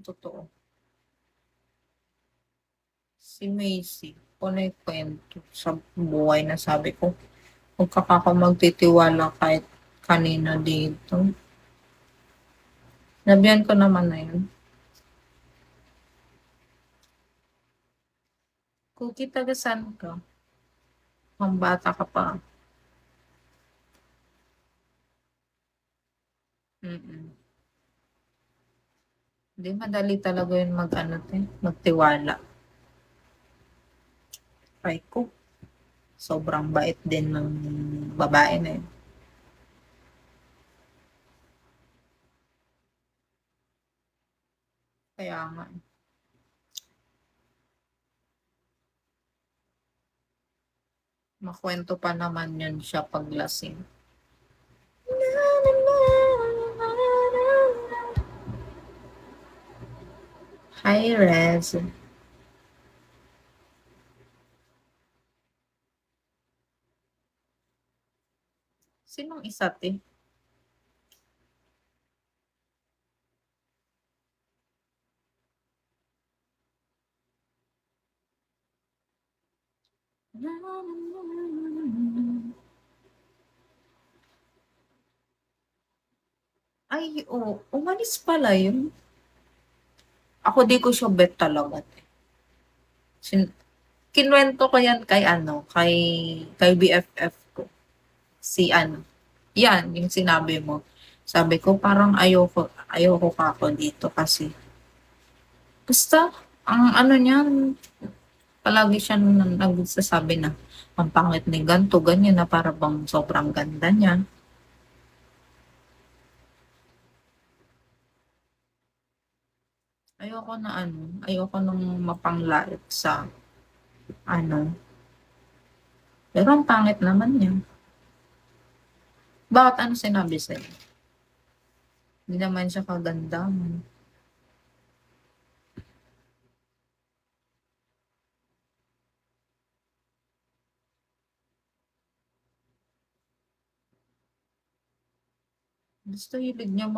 Totoo. Si Macy, kung ano yung kwento sa buhay na sabi ko, huwag ka magtitiwala kahit kanino dito. Sabihan ko naman na yun. Cookie, taga saan ka? Ang bata ka pa. Mm. Hindi, madali talaga yun mag-ano, magtiwala. Try ko. Sobrang bait din ng babae na yun. Kaya nga, makwento pa naman yun siya paglasing. Hi, Rez. Sinong isa, te? Ay, oo. Umalis pala yun. Ako di ko siya bet talaga. Kinuwento ko yan kay kay BFF ko. Si ano, yan, yung sinabi mo. Sabi ko, parang ayoko ka ako dito kasi. Basta, ang ano niyan, palagi siya nagsasabi na, ang pangit ni ganto, ganyan na para bang sobrang ganda niya. Ayoko nung mapanglait sa ano, pero ang pangit naman niya. Bakit ano sinabi sa'yo? Hindi naman siya kaganda. Gusto hilig niya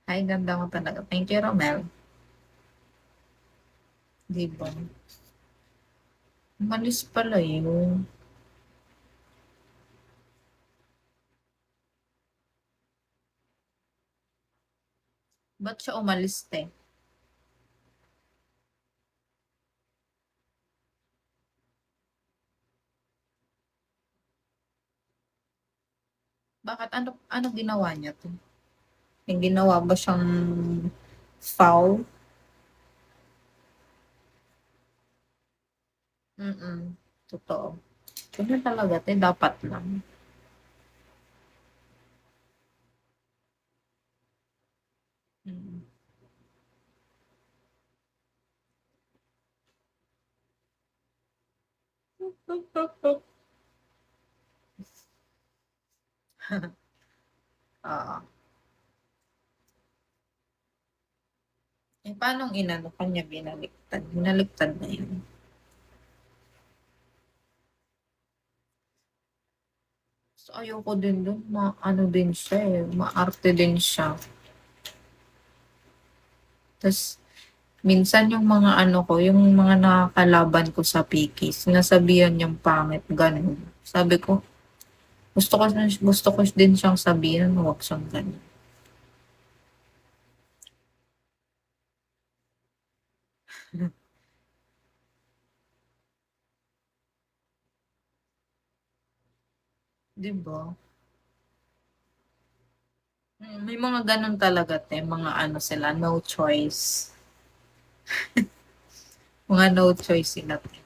ay, ganda mo talaga. Thank you, Romel. Di ba? Umalis pala yun. Ba't siya umalis, te? Bakit? Ano ginawa niya to? May ginawa ba siyang foul? Mm, totoo. Ganun talaga, te. Dapat lang. Mm. Oo. Eh, paano inano kanya binaliktad? Binaliktad na yun. So, ayoko din dun. Ano din siya eh. Maarte din siya. Tapos, minsan yung mga ano ko, yung mga nakakalaban ko sa Piki, sinasabihan niyang pangit, ganun. Sabi ko, gusto ko din siyang sabihan, huwag siyang ganun. Di ba? May mga ganun talaga, te. Mga ano sila, no choice. Mga no choice sila, te.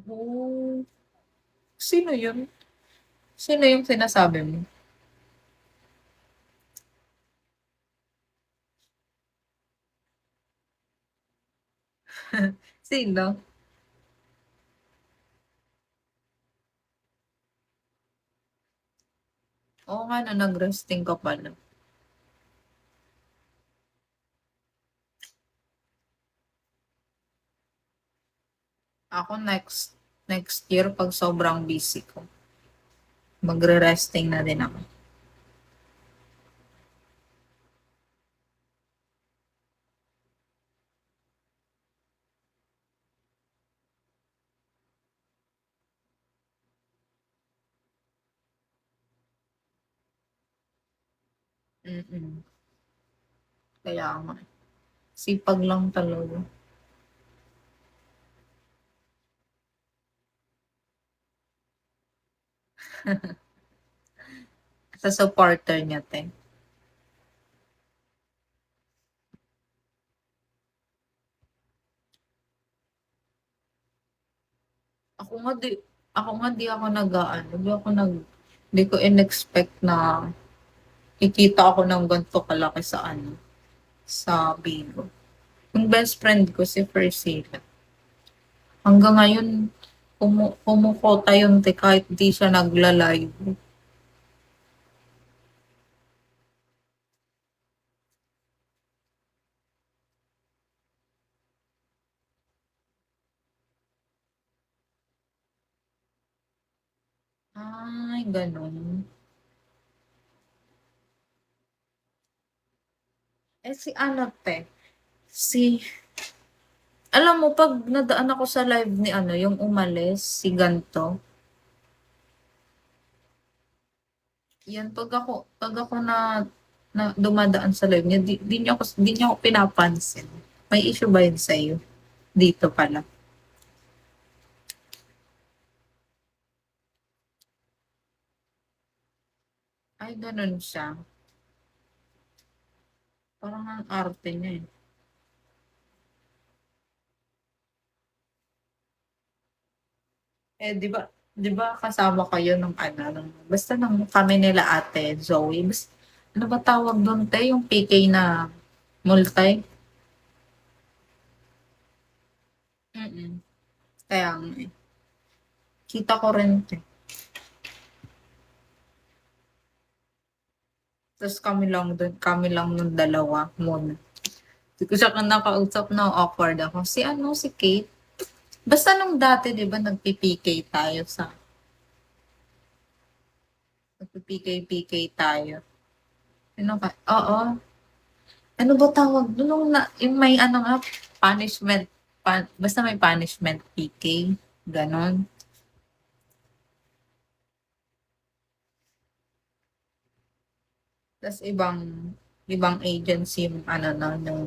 Oh, sino yun? Sino yung sinasabi mo? Sino? Oo nga 'no, nag-resting ka pala. Ako next year 'pag sobrang busy ko, magre-resting na din ako. Mm, kaya nga. Sipag lang talaga. Sa supporter niya 'te. Ako nga di ako nag-aano, di ko in-expect na kikita ako ng gan'to kalaki sa ano, sa Bigo. Yung best friend ko si Priscilla, hanggang ngayon kumukota yun 'te kahit di siya nagla-live. Ay gano'n. Eh, si ano 'te, si alam mo 'pag nadaan ako sa live ni ano, yung umalis, si gan'to, 'yan 'pag ako na dumadaan sa live niya di niya ako pinapansin. May issue ba yun sa'yo? Dito pala. Ay gano'n siya, parang ang arte niya, eh. Eh, 'di ba kasama kayo nung ano, basta nung kami nila Ate Zoe, ano ba tawag dun 'te, yung PK na multi? Mm, kaya nga, eh. Kita ko rin 'te, ta's kami lang nung dalawa muna. Di ko siya nakausap na awkward ako. Si ano, si Kate. Basta nung dati 'di ba nagpi-PK tayo nagpi-PK-PK tayo. Ano ka oo. Ano ba tawag dun nung yung may ano nga, punishment basta may punishment PK, gano'n. Tas ibang ibang agency yung ano nun, yung